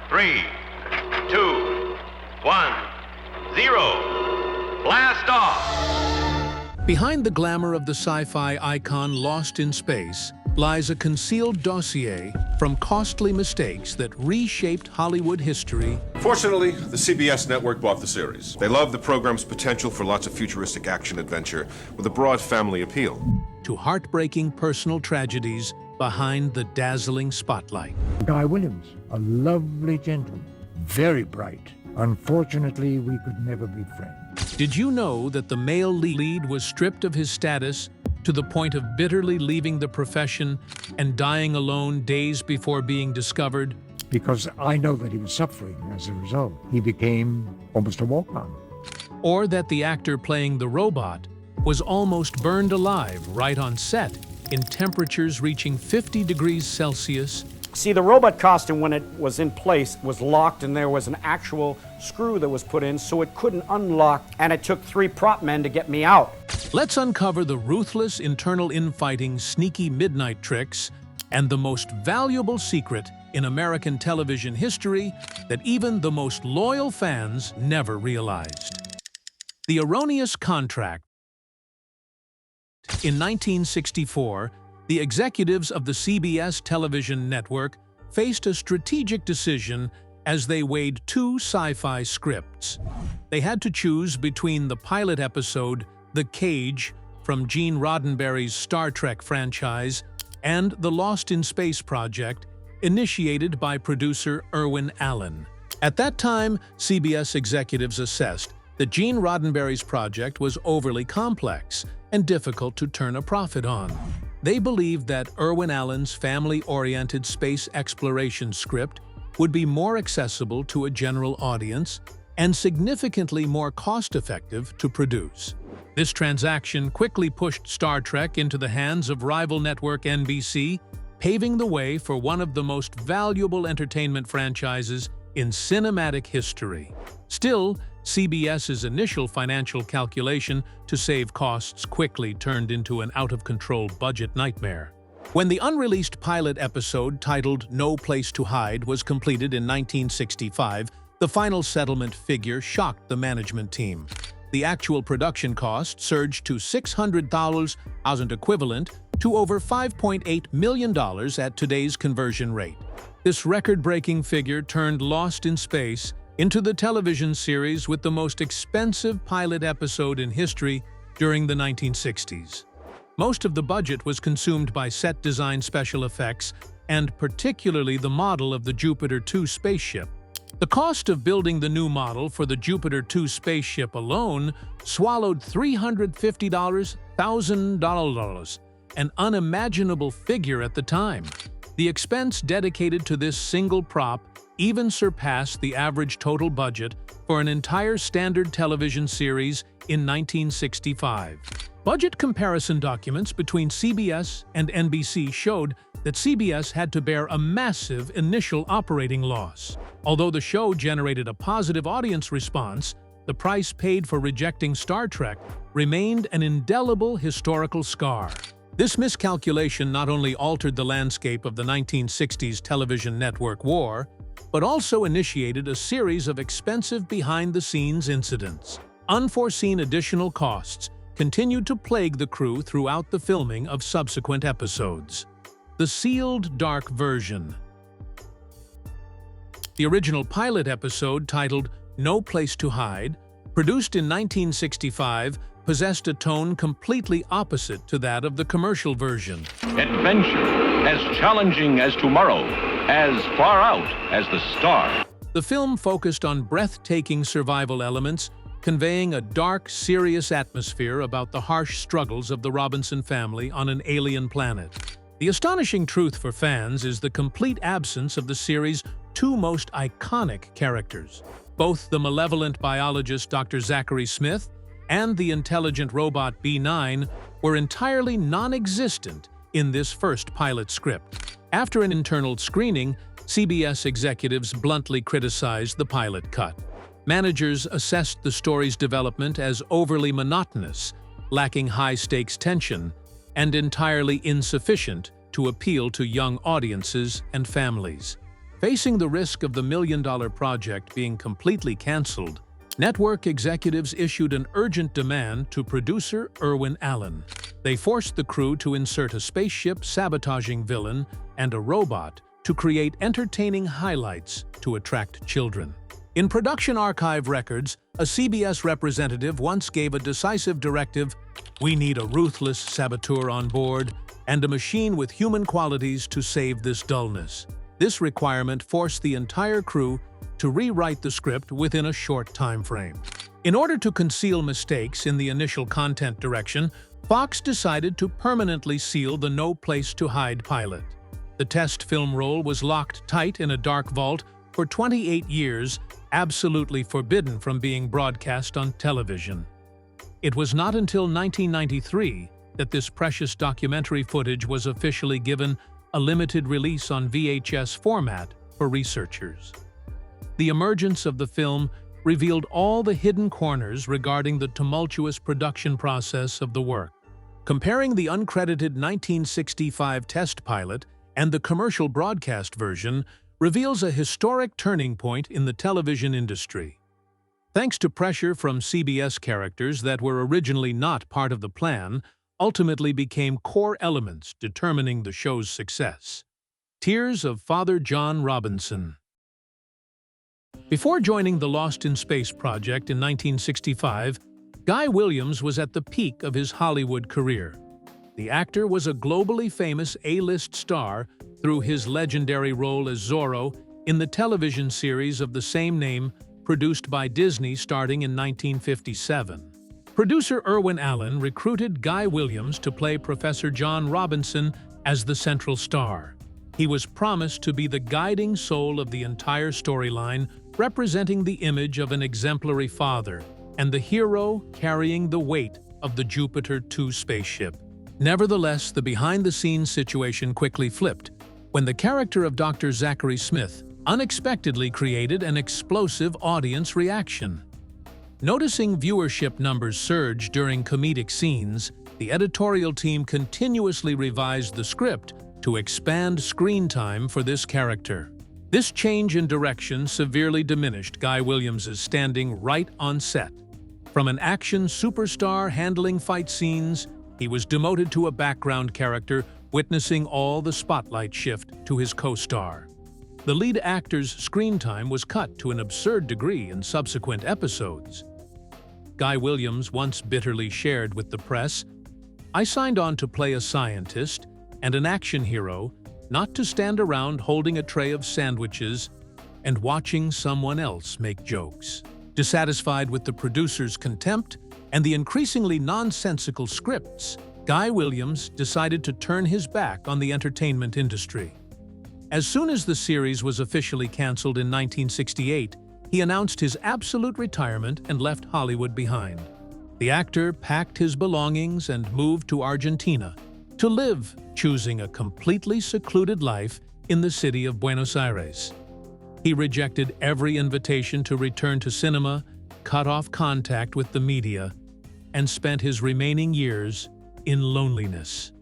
3, 2, 1, 0. Blast off! Behind the glamour of the sci-fi icon Lost in Space lies a concealed dossier from costly mistakes that reshaped Hollywood history. Fortunately, the CBS network bought the series. They love the program's potential for lots of futuristic action-adventure with a broad family appeal. To heartbreaking personal tragedies behind the dazzling spotlight. Guy Williams, a lovely gentleman, very bright. Unfortunately, we could never be friends. Did you know that the male lead was stripped of his status to the point of bitterly leaving the profession and dying alone days before being discovered? Because I know that he was suffering as a result. He became almost a walk-on. Or that the actor playing the robot was almost burned alive right on set in temperatures reaching 50 degrees Celsius. See, the robot costume, when it was in place, was locked, and there was an actual screw that was put in, so it couldn't unlock, and it took 3 prop men to get me out. Let's uncover the ruthless internal infighting, sneaky midnight tricks, and the most valuable secret in American television history that even the most loyal fans never realized. The erroneous contract. In 1964, the executives of the CBS television network faced a strategic decision as they weighed 2 sci-fi scripts. They had to choose between the pilot episode The Cage from Gene Roddenberry's Star Trek franchise and the Lost in Space project initiated by producer Irwin Allen. At that time, CBS executives assessed that Gene Roddenberry's project was overly complex and difficult to turn a profit on. They believed that Irwin Allen's family-oriented space exploration script would be more accessible to a general audience and significantly more cost-effective to produce. This transaction quickly pushed Star Trek into the hands of rival network NBC, paving the way for one of the most valuable entertainment franchises in cinematic history. Still, CBS's initial financial calculation to save costs quickly turned into an out-of-control budget nightmare. When the unreleased pilot episode titled No Place to Hide was completed in 1965, the final settlement figure shocked the management team. The actual production cost surged to $600,000 equivalent to over $5.8 million at today's conversion rate. This record-breaking figure turned Lost in Space into the television series with the most expensive pilot episode in history during the 1960s. Most of the budget was consumed by set design, special effects, and particularly the model of the Jupiter 2 spaceship. The cost of building the new model for the Jupiter 2 spaceship alone swallowed $350,000, an unimaginable figure at the time. The expense dedicated to this single prop even surpassed the average total budget for an entire standard television series in 1965. Budget comparison documents between CBS and NBC showed that CBS had to bear a massive initial operating loss. Although the show generated a positive audience response, the price paid for rejecting Star Trek remained an indelible historical scar. This miscalculation not only altered the landscape of the 1960s television network war, but also initiated a series of expensive behind-the-scenes incidents. Unforeseen additional costs continued to plague the crew throughout the filming of subsequent episodes. The sealed dark version. The original pilot episode, titled No Place to Hide, produced in 1965, possessed a tone completely opposite to that of the commercial version. Adventure as challenging as tomorrow, as far out as the star. The film focused on breathtaking survival elements, conveying a dark, serious atmosphere about the harsh struggles of the Robinson family on an alien planet. The astonishing truth for fans is the complete absence of the series' 2 most iconic characters. Both the malevolent biologist Dr. Zachary Smith and the intelligent robot B9 were entirely non-existent in this first pilot script. After an internal screening, CBS executives bluntly criticized the pilot cut. Managers assessed the story's development as overly monotonous, lacking high-stakes tension, and entirely insufficient to appeal to young audiences and families. Facing the risk of the million-dollar project being completely canceled, network executives issued an urgent demand to producer Irwin Allen. They forced the crew to insert a spaceship sabotaging villain and a robot to create entertaining highlights to attract children. In production archive records, a CBS representative once gave a decisive directive: "We need a ruthless saboteur on board and a machine with human qualities to save this dullness." This requirement forced the entire crew to rewrite the script within a short time frame. In order to conceal mistakes in the initial content direction, Fox decided to permanently seal the No Place to Hide pilot. The test film roll was locked tight in a dark vault for 28 years, absolutely forbidden from being broadcast on television. It was not until 1993 that this precious documentary footage was officially given a limited release on VHS format for researchers. The emergence of the film revealed all the hidden corners regarding the tumultuous production process of the work. Comparing the uncredited 1965 test pilot and the commercial broadcast version reveals a historic turning point in the television industry. Thanks to pressure from CBS characters that were originally not part of the plan, ultimately became core elements determining the show's success. Tears of Father John Robinson. Before joining the Lost in Space project in 1965, Guy Williams was at the peak of his Hollywood career. The actor was a globally famous A-list star through his legendary role as Zorro in the television series of the same name produced by Disney starting in 1957. Producer Irwin Allen recruited Guy Williams to play Professor John Robinson as the central star. He was promised to be the guiding soul of the entire storyline, representing the image of an exemplary father and the hero carrying the weight of the Jupiter 2 spaceship. Nevertheless, the behind-the-scenes situation quickly flipped when the character of Dr. Zachary Smith unexpectedly created an explosive audience reaction. Noticing viewership numbers surge during comedic scenes, the editorial team continuously revised the script to expand screen time for this character. This change in direction severely diminished Guy Williams' standing right on set. From an action superstar handling fight scenes, he was demoted to a background character, witnessing all the spotlight shift to his co-star. The lead actor's screen time was cut to an absurd degree in subsequent episodes. Guy Williams once bitterly shared with the press, "I signed on to play a scientist and an action hero, not to stand around holding a tray of sandwiches and watching someone else make jokes." Dissatisfied with the producer's contempt and the increasingly nonsensical scripts, Guy Williams decided to turn his back on the entertainment industry. As soon as the series was officially canceled in 1968, he announced his absolute retirement and left Hollywood behind. The actor packed his belongings and moved to Argentina to live, choosing a completely secluded life in the city of Buenos Aires. He rejected every invitation to return to cinema, cut off contact with the media, and spent his remaining years in loneliness.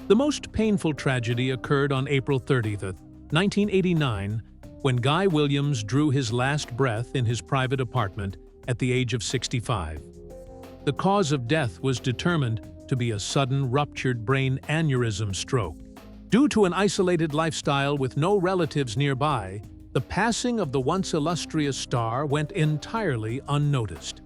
The most painful tragedy occurred on April 30, 1989, when Guy Williams drew his last breath in his private apartment at the age of 65. The cause of death was determined to be a sudden ruptured brain aneurysm stroke. Due to an isolated lifestyle with no relatives nearby, the passing of the once illustrious star went entirely unnoticed.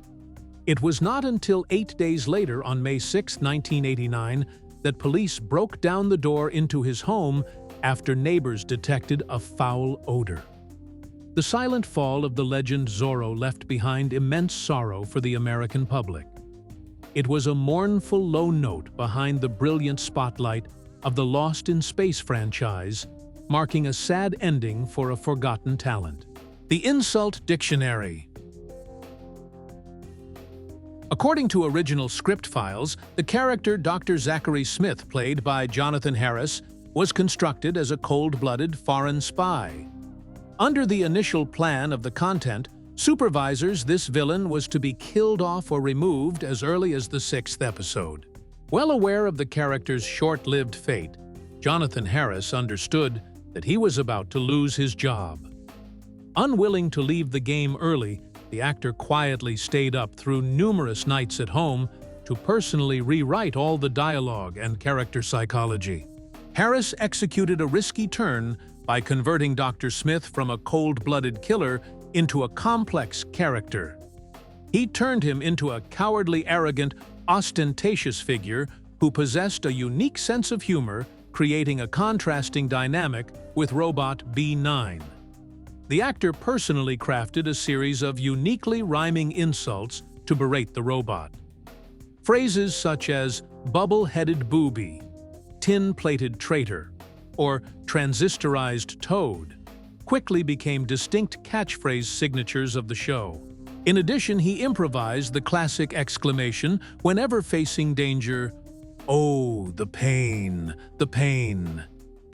It was not until 8 days later, on May 6, 1989, that police broke down the door into his home after neighbors detected a foul odor. The silent fall of the legend Zorro left behind immense sorrow for the American public. It was a mournful low note behind the brilliant spotlight of the Lost in Space franchise, marking a sad ending for a forgotten talent. The Insult Dictionary. According to original script files, the character Dr. Zachary Smith, played by Jonathan Harris, was constructed as a cold-blooded foreign spy. Under the initial plan of the content supervisors, this villain was to be killed off or removed as early as the 6th episode. Well aware of the character's short-lived fate, Jonathan Harris understood that he was about to lose his job. Unwilling to leave the game early, the actor quietly stayed up through numerous nights at home to personally rewrite all the dialogue and character psychology. Harris executed a risky turn by converting Dr. Smith from a cold-blooded killer into a complex character. He turned him into a cowardly, arrogant, ostentatious figure who possessed a unique sense of humor, creating a contrasting dynamic with Robot B9. The actor personally crafted a series of uniquely rhyming insults to berate the robot. Phrases such as bubble-headed booby, tin-plated traitor, or transistorized toad quickly became distinct catchphrase signatures of the show. In addition, he improvised the classic exclamation whenever facing danger, "Oh, the pain, the pain."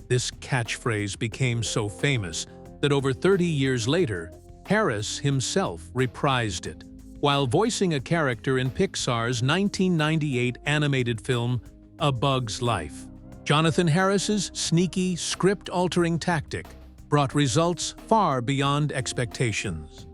This catchphrase became so famous that over 30 years later, Harris himself reprised it, while voicing a character in Pixar's 1998 animated film, A Bug's Life. Jonathan Harris's sneaky, script-altering tactic brought results far beyond expectations.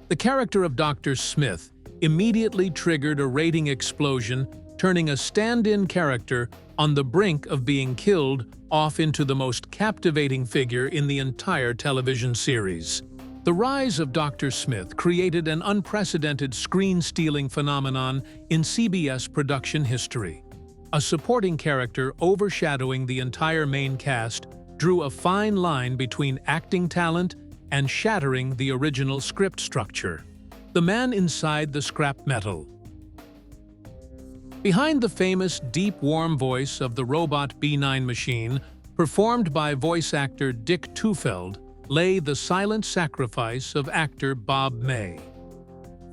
The character of Dr. Smith immediately triggered a rating explosion, turning a stand-in character on the brink of being killed off into the most captivating figure in the entire television series. The rise of Dr. Smith created an unprecedented screen-stealing phenomenon in CBS production history. A supporting character overshadowing the entire main cast drew a fine line between acting talent and shattering the original script structure. The man inside the scrap metal. Behind the famous deep, warm voice of the Robot B9 machine, performed by voice actor Dick Tufeld, lay the silent sacrifice of actor Bob May.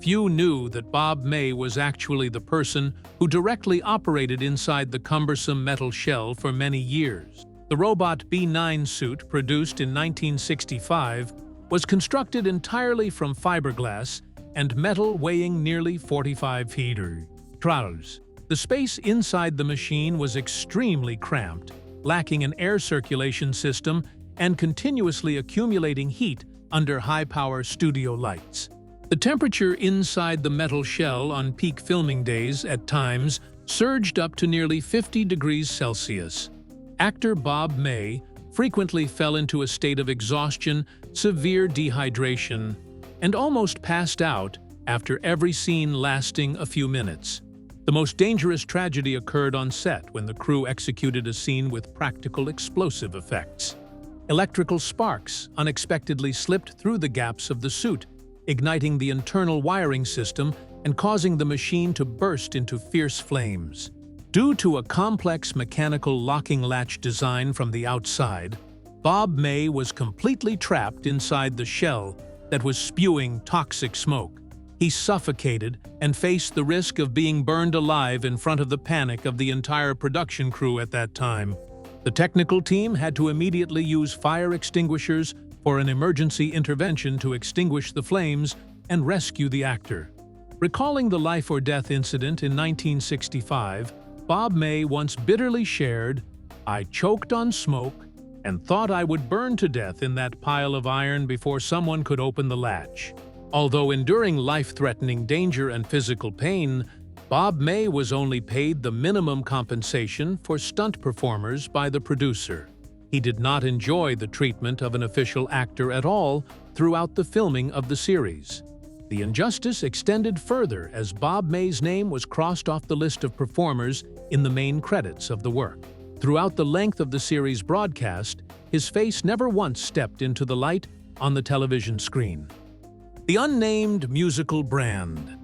Few knew that Bob May was actually the person who directly operated inside the cumbersome metal shell for many years. The Robot B9 suit, produced in 1965, was constructed entirely from fiberglass and metal weighing nearly 45 feet. The space inside the machine was extremely cramped, lacking an air circulation system and continuously accumulating heat under high-power studio lights. The temperature inside the metal shell on peak filming days, at times, surged up to nearly 50 degrees Celsius. Actor Bob May frequently fell into a state of exhaustion, severe dehydration, and almost passed out after every scene lasting a few minutes. The most dangerous tragedy occurred on set when the crew executed a scene with practical explosive effects. Electrical sparks unexpectedly slipped through the gaps of the suit, igniting the internal wiring system and causing the machine to burst into fierce flames. Due to a complex mechanical locking latch design from the outside, Bob May was completely trapped inside the shell that was spewing toxic smoke. He suffocated and faced the risk of being burned alive in front of the panic of the entire production crew at that time. The technical team had to immediately use fire extinguishers for an emergency intervention to extinguish the flames and rescue the actor. Recalling the life-or-death incident in 1965, Bob May once bitterly shared, "I choked on smoke and thought I would burn to death in that pile of iron before someone could open the latch." Although enduring life-threatening danger and physical pain, Bob May was only paid the minimum compensation for stunt performers by the producer. He did not enjoy the treatment of an official actor at all throughout the filming of the series. The injustice extended further as Bob May's name was crossed off the list of performers in the main credits of the work. Throughout the length of the series broadcast, his face never once stepped into the light on the television screen. The unnamed musical brand.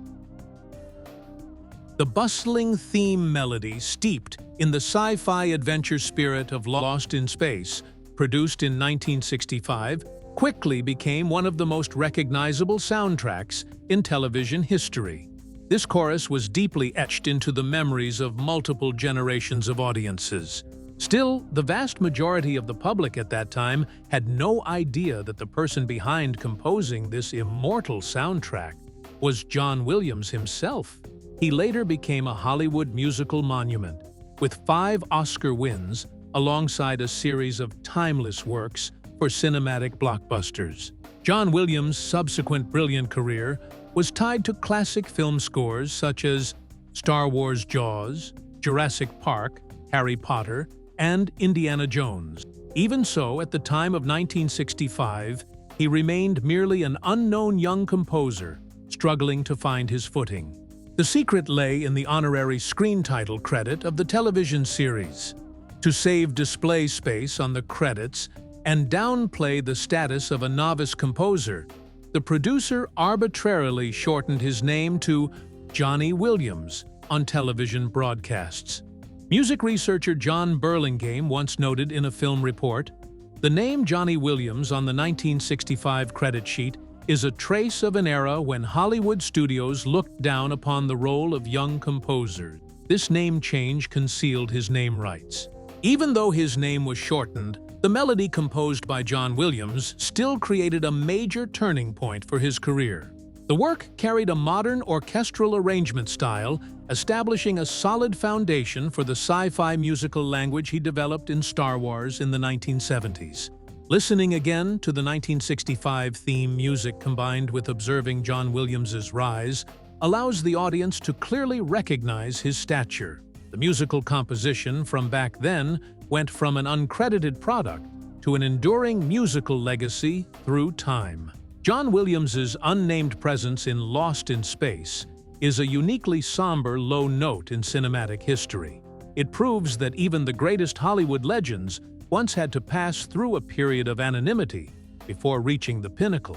The bustling theme melody steeped in the sci-fi adventure spirit of Lost in Space, produced in 1965, quickly became one of the most recognizable soundtracks in television history. This chorus was deeply etched into the memories of multiple generations of audiences. Still, the vast majority of the public at that time had no idea that the person behind composing this immortal soundtrack was John Williams himself. He later became a Hollywood musical monument. With 5 Oscar wins, alongside a series of timeless works for cinematic blockbusters. John Williams' subsequent brilliant career was tied to classic film scores such as Star Wars: Jaws, Jurassic Park, Harry Potter, and Indiana Jones. Even so, at the time of 1965, he remained merely an unknown young composer, struggling to find his footing. The secret lay in the honorary screen title credit of the television series. To save display space on the credits and downplay the status of a novice composer, the producer arbitrarily shortened his name to Johnny Williams on television broadcasts. Music researcher John Burlingame once noted in a film report, "The name Johnny Williams on the 1965 credit sheet is a trace of an era when Hollywood studios looked down upon the role of young composers. This name change concealed his name rights." Even though his name was shortened, the melody composed by John Williams still created a major turning point for his career. The work carried a modern orchestral arrangement style, establishing a solid foundation for the sci-fi musical language he developed in Star Wars in the 1970s. Listening again to the 1965 theme music combined with observing John Williams's rise allows the audience to clearly recognize his stature. The musical composition from back then went from an uncredited product to an enduring musical legacy through time. John Williams's unnamed presence in Lost in Space is a uniquely somber low note in cinematic history. It proves that even the greatest Hollywood legends once had to pass through a period of anonymity before reaching the pinnacle.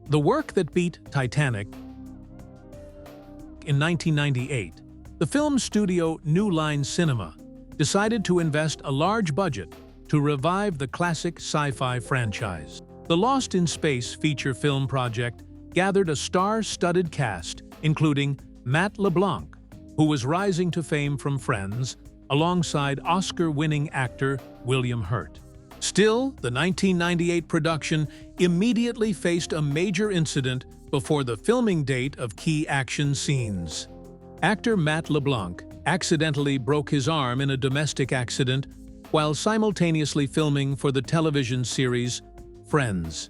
The work that beat Titanic in 1998, the film studio New Line Cinema decided to invest a large budget to revive the classic sci-fi franchise. The Lost in Space feature film project gathered a star-studded cast, including Matt LeBlanc, who was rising to fame from Friends, alongside Oscar-winning actor William Hurt. Still, the 1998 production immediately faced a major incident before the filming date of key action scenes. Actor Matt LeBlanc accidentally broke his arm in a domestic accident while simultaneously filming for the television series Friends.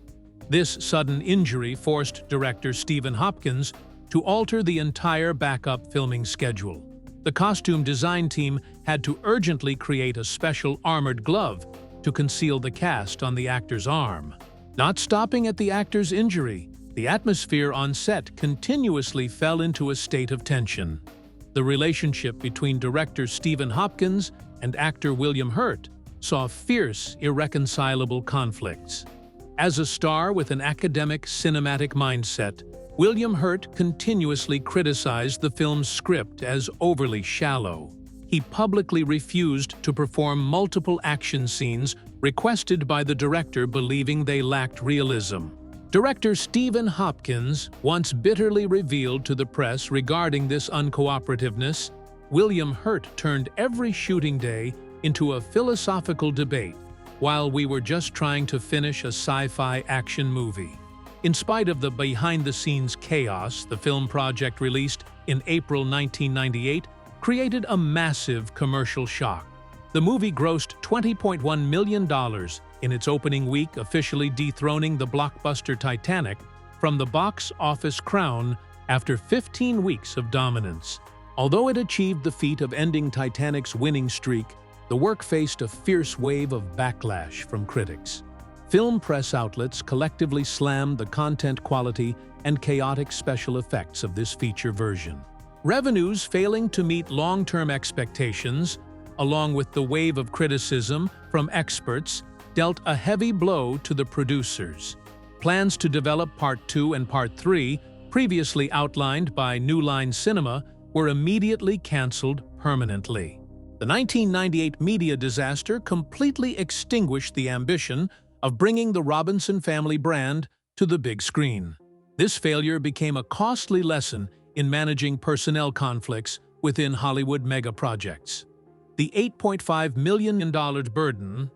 This sudden injury forced director Stephen Hopkins to alter the entire backup filming schedule. The costume design team had to urgently create a special armored glove to conceal the cast on the actor's arm. Not stopping at the actor's injury, the atmosphere on set continuously fell into a state of tension. The relationship between director Stephen Hopkins and actor William Hurt saw fierce, irreconcilable conflicts. As a star with an academic cinematic mindset, William Hurt continuously criticized the film's script as overly shallow. He publicly refused to perform multiple action scenes requested by the director, believing they lacked realism. Director Stephen Hopkins once bitterly revealed to the press regarding this uncooperativeness, William Hurt turned every shooting day into a philosophical debate, while we were just trying to finish a sci-fi action movie. In spite of the behind-the-scenes chaos, the film project released in April 1998 created a massive commercial shock. The movie grossed $20.1 million in its opening week, officially dethroning the blockbuster Titanic from the box office crown after 15 weeks of dominance. Although it achieved the feat of ending Titanic's winning streak, the work faced a fierce wave of backlash from critics. Film press outlets collectively slammed the content quality and chaotic special effects of this feature version. Revenues failing to meet long-term expectations, along with the wave of criticism from experts, dealt a heavy blow to the producers. Plans to develop Part 2 and Part 3, previously outlined by New Line Cinema, were immediately canceled permanently. The 1998 media disaster completely extinguished the ambition of bringing the Robinson family brand to the big screen. This failure became a costly lesson in managing personnel conflicts within Hollywood mega projects. The $8.5 million burden.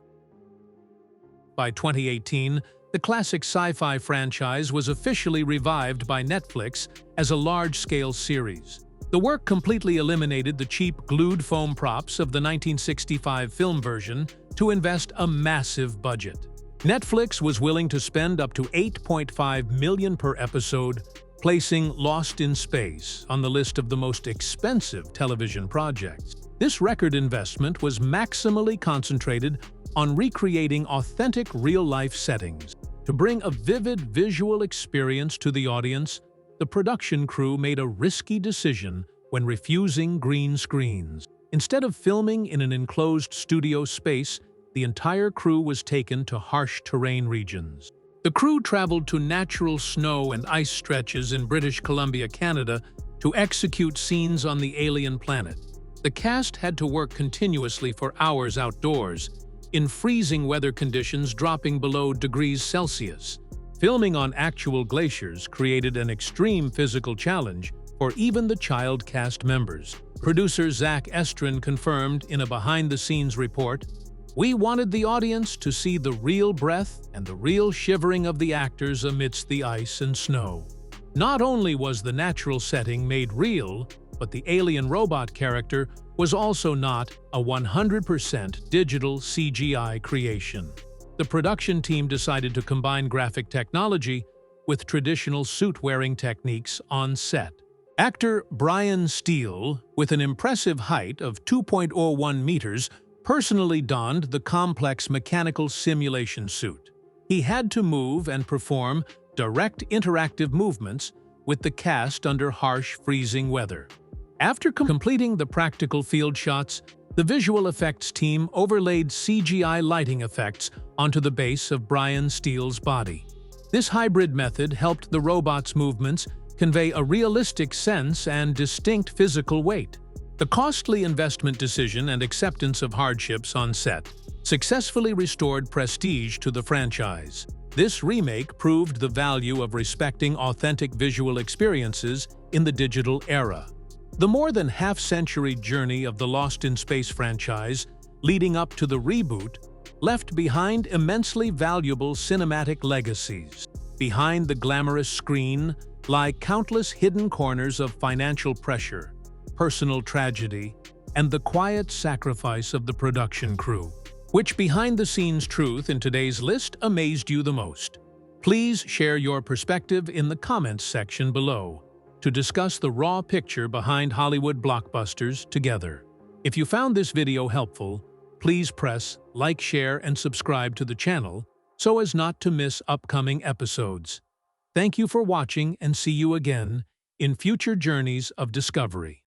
By 2018, the classic sci-fi franchise was officially revived by Netflix as a large-scale series. The work completely eliminated the cheap glued foam props of the 1965 film version to invest a massive budget. Netflix was willing to spend up to $8.5 million per episode, placing Lost in Space on the list of the most expensive television projects. This record investment was maximally concentrated on recreating authentic real-life settings. To bring a vivid visual experience to the audience, the production crew made a risky decision when refusing green screens. Instead of filming in an enclosed studio space, the entire crew was taken to harsh terrain regions. The crew traveled to natural snow and ice stretches in British Columbia, Canada, to execute scenes on the alien planet. The cast had to work continuously for hours outdoors, in freezing weather conditions dropping below degrees Celsius. Filming on actual glaciers created an extreme physical challenge for even the child cast members. Producer Zach Estrin confirmed in a behind-the-scenes report, "We wanted the audience to see the real breath and the real shivering of the actors amidst the ice and snow." Not only was the natural setting made real, but the alien robot character was also not a 100% digital CGI creation. The production team decided to combine graphic technology with traditional suit-wearing techniques on set. Actor Brian Steele, with an impressive height of 2.01 meters, personally donned the complex mechanical simulation suit. He had to move and perform direct interactive movements with the cast under harsh freezing weather. After completing the practical field shots, the visual effects team overlaid CGI lighting effects onto the base of Brian Steele's body. This hybrid method helped the robot's movements convey a realistic sense and distinct physical weight. The costly investment decision and acceptance of hardships on set successfully restored prestige to the franchise. This remake proved the value of respecting authentic visual experiences in the digital era. The more than half-century journey of the Lost in Space franchise, leading up to the reboot, left behind immensely valuable cinematic legacies. Behind the glamorous screen lie countless hidden corners of financial pressure, personal tragedy, and the quiet sacrifice of the production crew. Which behind-the-scenes truth in today's list amazed you the most? Please share your perspective in the comments section below to discuss the raw picture behind Hollywood blockbusters together. If you found this video helpful, please press like, share, and subscribe to the channel so as not to miss upcoming episodes. Thank you for watching and see you again in future journeys of discovery.